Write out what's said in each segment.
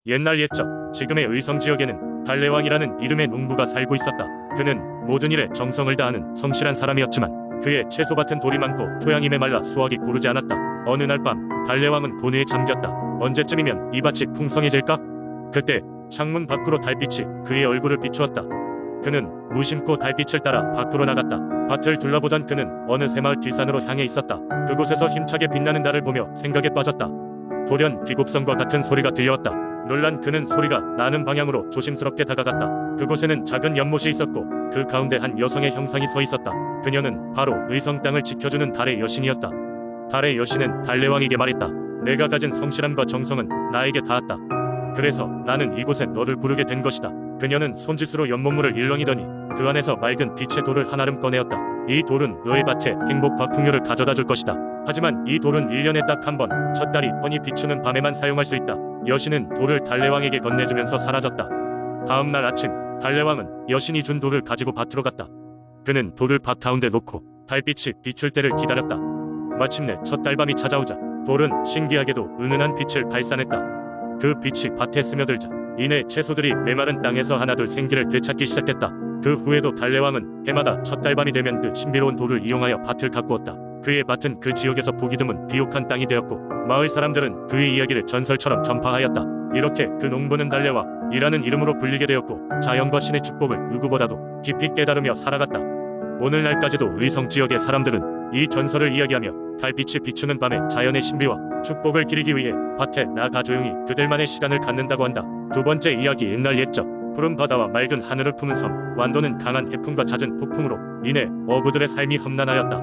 옛날 옛적 지금의 의성지역에는 달래왕이라는 이름의 농부가 살고 있었다. 그는 모든 일에 정성을 다하는 성실한 사람이었지만 그의 채소밭은 돌이 많고 토양이 메말라 수확이 고르지 않았다. 어느 날 밤 달래왕은 고뇌에 잠겼다. 언제쯤이면 이 밭이 풍성해질까? 그때 창문 밖으로 달빛이 그의 얼굴을 비추었다. 그는 무심코 달빛을 따라 밖으로 나갔다. 밭을 둘러보던 그는 어느새 마을 뒷산으로 향해 있었다. 그곳에서 힘차게 빛나는 달을 보며 생각에 빠졌다. 돌연 비곡성과 같은 소리가 들려왔다. 놀란 그는 소리가 나는 방향으로 조심스럽게 다가갔다. 그곳에는 작은 연못이 있었고 그 가운데 한 여성의 형상이 서 있었다. 그녀는 바로 의성 땅을 지켜주는 달의 여신이었다. 달의 여신은 달래왕에게 말했다. 내가 가진 성실함과 정성은 나에게 닿았다. 그래서 나는 이곳에 너를 부르게 된 것이다. 그녀는 손짓으로 연못물을 일렁이더니 그 안에서 맑은 빛의 돌을 하나름 꺼내었다. 이 돌은 너의 밭에 행복과 풍요를 가져다 줄 것이다. 하지만 이 돌은 1년에 딱 한 번 첫 달이 훤히 비추는 밤에만 사용할 수 있다. 여신은 돌을 달래왕에게 건네주면서 사라졌다. 다음 날 아침 달래왕은 여신이 준 돌을 가지고 밭으로 갔다. 그는 돌을 밭 가운데 놓고 달빛이 비출 때를 기다렸다. 마침내 첫 달밤이 찾아오자 돌은 신기하게도 은은한 빛을 발산했다. 그 빛이 밭에 스며들자 이내 채소들이 메마른 땅에서 하나둘 생기를 되찾기 시작했다. 그 후에도 달래왕은 해마다 첫 달밤이 되면 그 신비로운 돌을 이용하여 밭을 가꾸었다. 그의 밭은 그 지역에서 보기 드문 비옥한 땅이 되었고 마을 사람들은 그의 이야기를 전설처럼 전파하였다. 이렇게 그 농부는 달래왕이라는 이름으로 불리게 되었고 자연과 신의 축복을 누구보다도 깊이 깨달으며 살아갔다. 오늘날까지도 의성 지역의 사람들은 이 전설을 이야기하며 달빛이 비추는 밤에 자연의 신비와 축복을 기리기 위해 밭에 나가 조용히 그들만의 시간을 갖는다고 한다. 두 번째 이야기. 옛날 옛적 푸른 바다와 맑은 하늘을 품은 섬 완도는 강한 해풍과 잦은 폭풍으로 인해 어부들의 삶이 험난하였다.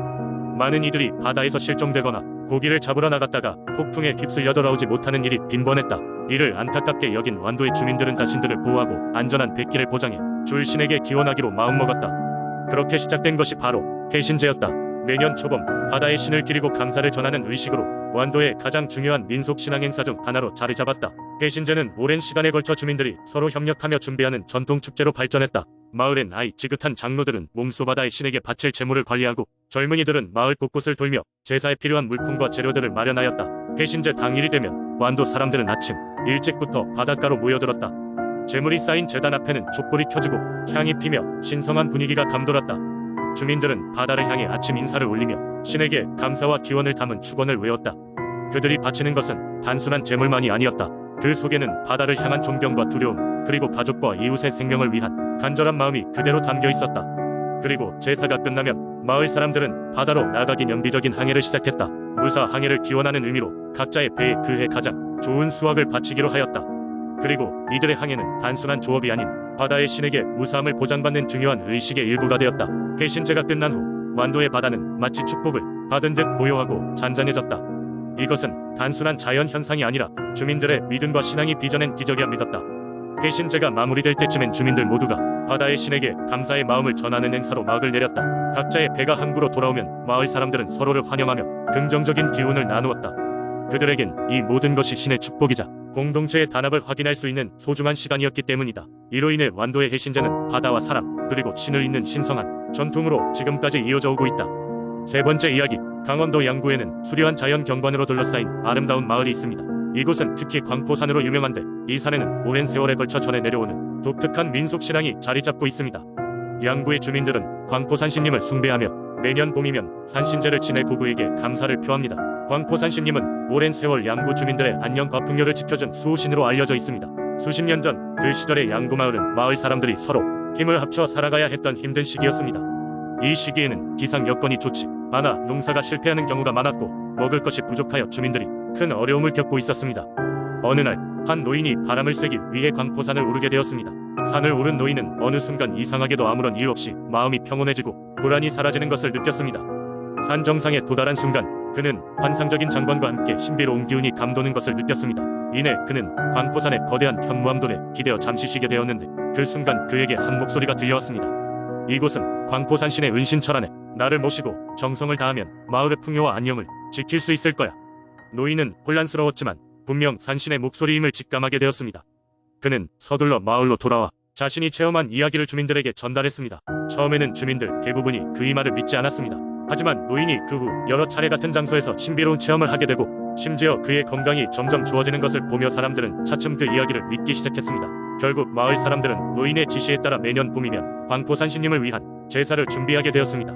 많은 이들이 바다에서 실종되거나 고기를 잡으러 나갔다가 폭풍에 휩쓸려 돌아오지 못하는 일이 빈번했다. 이를 안타깝게 여긴 완도의 주민들은 자신들을 보호하고 안전한 백기를 보장해 줄 신에게 기원하기로 마음먹었다. 그렇게 시작된 것이 바로 해신제였다. 매년 초봄 바다의 신을 기리고 감사를 전하는 의식으로 완도의 가장 중요한 민속 신앙 행사 중 하나로 자리 잡았다. 해신제는 오랜 시간에 걸쳐 주민들이 서로 협력하며 준비하는 전통 축제로 발전했다. 마을엔 아이 지긋한 장로들은 몸소 바다의 신에게 바칠 제물을 관리하고 젊은이들은 마을 곳곳을 돌며 제사에 필요한 물품과 재료들을 마련하였다. 해신제 당일이 되면 완도 사람들은 아침 일찍부터 바닷가로 모여들었다. 제물이 쌓인 제단 앞에는 촛불이 켜지고 향이 피며 신성한 분위기가 감돌았다. 주민들은 바다를 향해 아침 인사를 올리며 신에게 감사와 기원을 담은 축원을 외웠다. 그들이 바치는 것은 단순한 제물만이 아니었다. 그 속에는 바다를 향한 존경과 두려움, 그리고 가족과 이웃의 생명을 위한 간절한 마음이 그대로 담겨 있었다. 그리고 제사가 끝나면 마을 사람들은 바다로 나가기 연비적인 항해를 시작했다. 무사 항해를 기원하는 의미로 각자의 배에 그해 가장 좋은 수확을 바치기로 하였다. 그리고 이들의 항해는 단순한 조업이 아닌 바다의 신에게 무사함을 보장받는 중요한 의식의 일부가 되었다. 해신제가 끝난 후 완도의 바다는 마치 축복을 받은 듯 고요하고 잔잔해졌다. 이것은 단순한 자연 현상이 아니라 주민들의 믿음과 신앙이 빚어낸 기적이라 믿었다. 해신제가 마무리될 때쯤엔 주민들 모두가 바다의 신에게 감사의 마음을 전하는 행사로 막을 내렸다. 각자의 배가 항구로 돌아오면 마을 사람들은 서로를 환영하며 긍정적인 기운을 나누었다. 그들에겐 이 모든 것이 신의 축복이자 공동체의 단합을 확인할 수 있는 소중한 시간이었기 때문이다. 이로 인해 완도의 해신제는 바다와 사람 그리고 신을 잇는 신성한 전통으로 지금까지 이어져 오고 있다. 세 번째 이야기. 강원도 양구에는 수려한 자연 경관으로 둘러싸인 아름다운 마을이 있습니다. 이곳은 특히 광포산으로 유명한데 이 산에는 오랜 세월에 걸쳐 전해 내려오는 독특한 민속신앙이 자리 잡고 있습니다. 양구의 주민들은 광포산 신님을 숭배하며 매년 봄이면 산신제를 지내 고구에게 감사를 표합니다. 광포산 신님은 오랜 세월 양구 주민들의 안녕과 풍요를 지켜준 수호신으로 알려져 있습니다. 수십 년 전 그 시절의 양구 마을은 마을 사람들이 서로 힘을 합쳐 살아가야 했던 힘든 시기였습니다. 이 시기에는 기상 여건이 좋지 않아 농사가 실패하는 경우가 많았고 먹을 것이 부족하여 주민들이 큰 어려움을 겪고 있었습니다. 어느 날 한 노인이 바람을 쐬기 위해 광포산을 오르게 되었습니다. 산을 오른 노인은 어느 순간 이상하게도 아무런 이유 없이 마음이 평온해지고 불안이 사라지는 것을 느꼈습니다. 산 정상에 도달한 순간 그는 환상적인 장관과 함께 신비로운 기운이 감도는 것을 느꼈습니다. 이내 그는 광포산의 거대한 현무암돌에 기대어 잠시 쉬게 되었는데 그 순간 그에게 한 목소리가 들려왔습니다. 이곳은 광포산 신의 은신처라네. 나를 모시고 정성을 다하면 마을의 풍요와 안녕을 지킬 수 있을 거야. 노인은 혼란스러웠지만 분명 산신의 목소리임을 직감하게 되었습니다. 그는 서둘러 마을로 돌아와 자신이 체험한 이야기를 주민들에게 전달했습니다. 처음에는 주민들 대부분이 그의 말을 믿지 않았습니다. 하지만 노인이 그 후 여러 차례 같은 장소에서 신비로운 체험을 하게 되고 심지어 그의 건강이 점점 좋아지는 것을 보며 사람들은 차츰 그 이야기를 믿기 시작했습니다. 결국 마을 사람들은 노인의 지시에 따라 매년 봄이면 광포산신님을 위한 제사를 준비하게 되었습니다.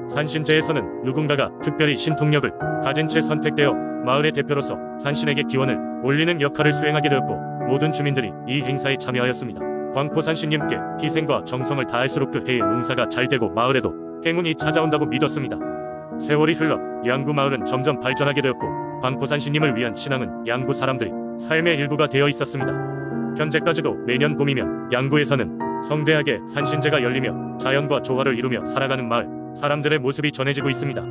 산신제에서는 누군가가 특별히 신통력을 가진 채 선택되어 마을의 대표로서 산신에게 기원을 올리는 역할을 수행하게 되었고, 모든 주민들이 이 행사에 참여하였습니다. 광포산신님께 희생과 정성을 다할수록 그 해의 농사가 잘 되고 마을에도 행운이 찾아온다고 믿었습니다. 세월이 흘러 양구 마을은 점점 발전하게 되었고, 광포산신님을 위한 신앙은 양구 사람들이 삶의 일부가 되어 있었습니다. 현재까지도 매년 봄이면 양구에서는 성대하게 산신제가 열리며 자연과 조화를 이루며 살아가는 마을 사람들의 모습이 전해지고 있습니다.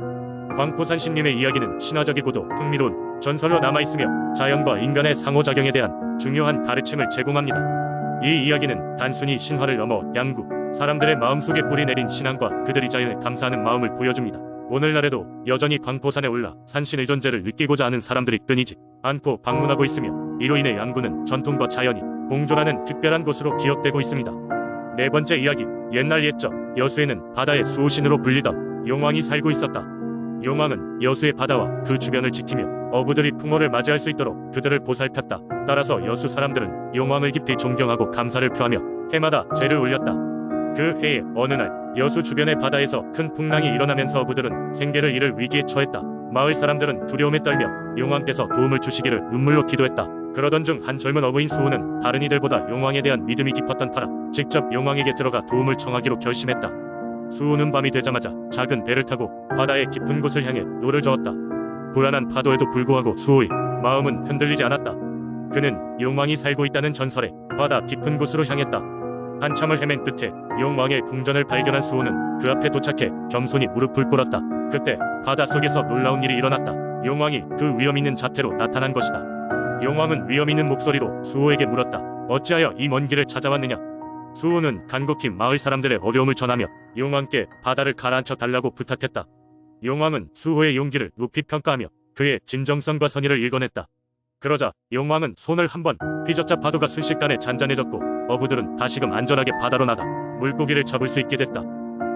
광포산신님의 이야기는 신화적이고도 흥미로운 전설로 남아있으며 자연과 인간의 상호작용에 대한 중요한 가르침을 제공합니다. 이 이야기는 단순히 신화를 넘어 양구 사람들의 마음속에 뿌리내린 신앙과 그들이 자연에 감사하는 마음을 보여줍니다. 오늘날에도 여전히 광포산에 올라 산신 의존재를 느끼고자 하는 사람들이 끊이지 않고 방문하고 있으며, 이로 인해 양구는 전통과 자연이 공존하는 특별한 곳으로 기억되고 있습니다. 네 번째 이야기, 옛날 옛적 여수에는 바다의 수호신으로 불리던 용왕이 살고 있었다. 용왕은 여수의 바다와 그 주변을 지키며 어부들이 풍어를 맞이할 수 있도록 그들을 보살폈다. 따라서 여수 사람들은 용왕을 깊이 존경하고 감사를 표하며 해마다 제를 올렸다. 그 해에 어느 날 여수 주변의 바다에서 큰 풍랑이 일어나면서 어부들은 생계를 잃을 위기에 처했다. 마을 사람들은 두려움에 떨며 용왕께서 도움을 주시기를 눈물로 기도했다. 그러던 중 한 젊은 어부인 수호는 다른 이들보다 용왕에 대한 믿음이 깊었던 터라 직접 용왕에게 들어가 도움을 청하기로 결심했다. 수호는 밤이 되자마자 작은 배를 타고 바다의 깊은 곳을 향해 노를 저었다. 불안한 파도에도 불구하고 수호의 마음은 흔들리지 않았다. 그는 용왕이 살고 있다는 전설에 바다 깊은 곳으로 향했다. 한참을 헤맨 끝에 용왕의 궁전을 발견한 수호는 그 앞에 도착해 겸손히 무릎을 꿇었다. 그때 바닷속에서 놀라운 일이 일어났다. 용왕이 그 위험 있는 자태로 나타난 것이다. 용왕은 위험 있는 목소리로 수호에게 물었다. 어찌하여 이 먼 길을 찾아왔느냐? 수호는 간곡히 마을 사람들의 어려움을 전하며 용왕께 바다를 가라앉혀 달라고 부탁했다. 용왕은 수호의 용기를 높이 평가하며 그의 진정성과 선의를 일궈냈다. 그러자 용왕은 손을 한번 휘젓자 파도가 순식간에 잔잔해졌고, 어부들은 다시금 안전하게 바다로 나가 물고기를 잡을 수 있게 됐다.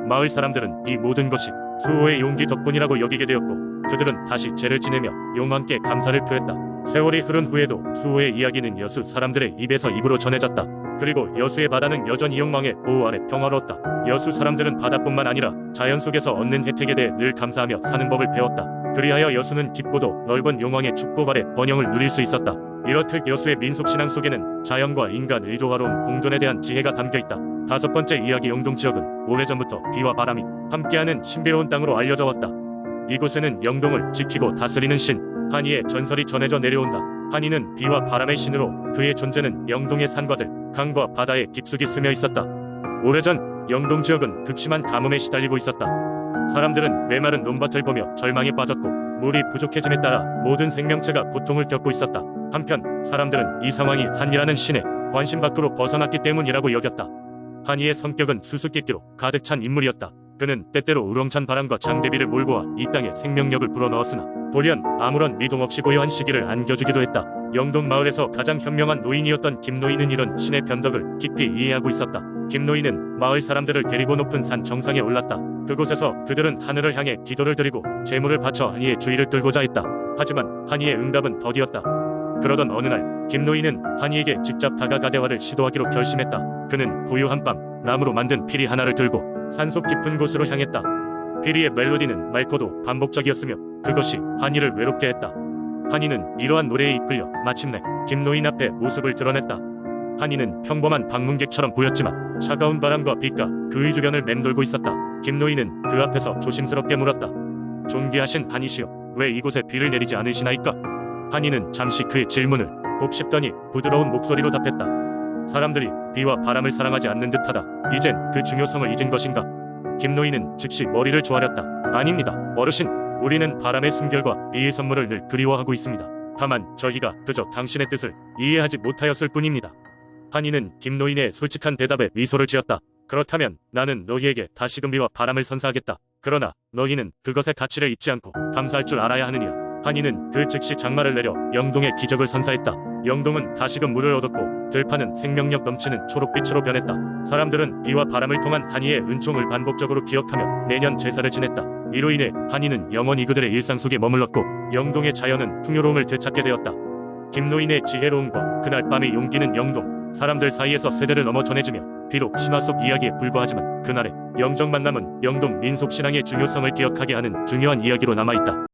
마을 사람들은 이 모든 것이 수호의 용기 덕분이라고 여기게 되었고, 그들은 다시 제를 지내며 용왕께 감사를 표했다. 세월이 흐른 후에도 수호의 이야기는 여수 사람들의 입에서 입으로 전해졌다. 그리고 여수의 바다는 여전히 용왕의 보호 아래 평화로웠다. 여수 사람들은 바다뿐만 아니라 자연 속에서 얻는 혜택에 대해 늘 감사하며 사는 법을 배웠다. 그리하여 여수는 깊고도 넓은 용왕의 축복 아래 번영을 누릴 수 있었다. 이렇듯 여수의 민속신앙 속에는 자연과 인간의 조화로운 공존에 대한 지혜가 담겨있다. 다섯 번째 이야기, 영동지역은 오래전부터 비와 바람이 함께하는 신비로운 땅으로 알려져 왔다. 이곳에는 영동을 지키고 다스리는 신 한이의 전설이 전해져 내려온다. 한이는 비와 바람의 신으로 그의 존재는 영동의 산과들, 강과 바다에 깊숙이 스며 있었다. 오래전 영동 지역은 극심한 가뭄에 시달리고 있었다. 사람들은 메마른 논밭을 보며 절망에 빠졌고, 물이 부족해짐에 따라 모든 생명체가 고통을 겪고 있었다. 한편 사람들은 이 상황이 한이라는 신의 관심 밖으로 벗어났기 때문이라고 여겼다. 한이의 성격은 수수께끼로 가득 찬 인물이었다. 그는 때때로 우렁찬 바람과 장대비를 몰고 와 이 땅에 생명력을 불어넣었으나 돌연 아무런 미동 없이 고요한 시기를 안겨주기도 했다. 영동 마을에서 가장 현명한 노인이었던 김노인은 이런 신의 변덕을 깊이 이해하고 있었다. 김노인은 마을 사람들을 데리고 높은 산 정상에 올랐다. 그곳에서 그들은 하늘을 향해 기도를 드리고 제물을 바쳐 한이의 주의를 끌고자 했다. 하지만 한이의 응답은 더디었다. 그러던 어느 날 김노인은 한이에게 직접 다가가 대화를 시도하기로 결심했다. 그는 고요한 밤 나무로 만든 피리 하나를 들고 산속 깊은 곳으로 향했다. 피리의 멜로디는 맑고도 반복적이었으며 그것이 한이를 외롭게 했다. 한이는 이러한 노래에 이끌려 마침내 김노인 앞에 모습을 드러냈다. 한이는 평범한 방문객처럼 보였지만 차가운 바람과 빛과 그의 주변을 맴돌고 있었다. 김노인은 그 앞에서 조심스럽게 물었다. 존귀하신 한이시여, 왜 이곳에 비를 내리지 않으시나이까? 한이는 잠시 그의 질문을 곱씹더니 부드러운 목소리로 답했다. 사람들이 비와 바람을 사랑하지 않는 듯하다. 이젠 그 중요성을 잊은 것인가? 김노인은 즉시 머리를 조아렸다. 아닙니다, 어르신. 우리는 바람의 숨결과 비의 선물을 늘 그리워하고 있습니다. 다만 저희가 그저 당신의 뜻을 이해하지 못하였을 뿐입니다. 한이는 김노인의 솔직한 대답에 미소를 지었다. 그렇다면 나는 너희에게 다시금 비와 바람을 선사하겠다. 그러나 너희는 그것의 가치를 잊지 않고 감사할 줄 알아야 하느니라. 한이는 그 즉시 장마를 내려 영동의 기적을 선사했다. 영동은 다시금 물을 얻었고 들판은 생명력 넘치는 초록빛으로 변했다. 사람들은 비와 바람을 통한 한이의 은총을 반복적으로 기억하며 매년 제사를 지냈다. 이로 인해 한이는 영원히 그들의 일상 속에 머물렀고 영동의 자연은 풍요로움을 되찾게 되었다. 김노인의 지혜로움과 그날 밤의 용기는 영동 사람들 사이에서 세대를 넘어 전해지며 비록 신화 속 이야기에 불과하지만 그날의 영정 만남은 영동 민속 신앙의 중요성을 기억하게 하는 중요한 이야기로 남아있다.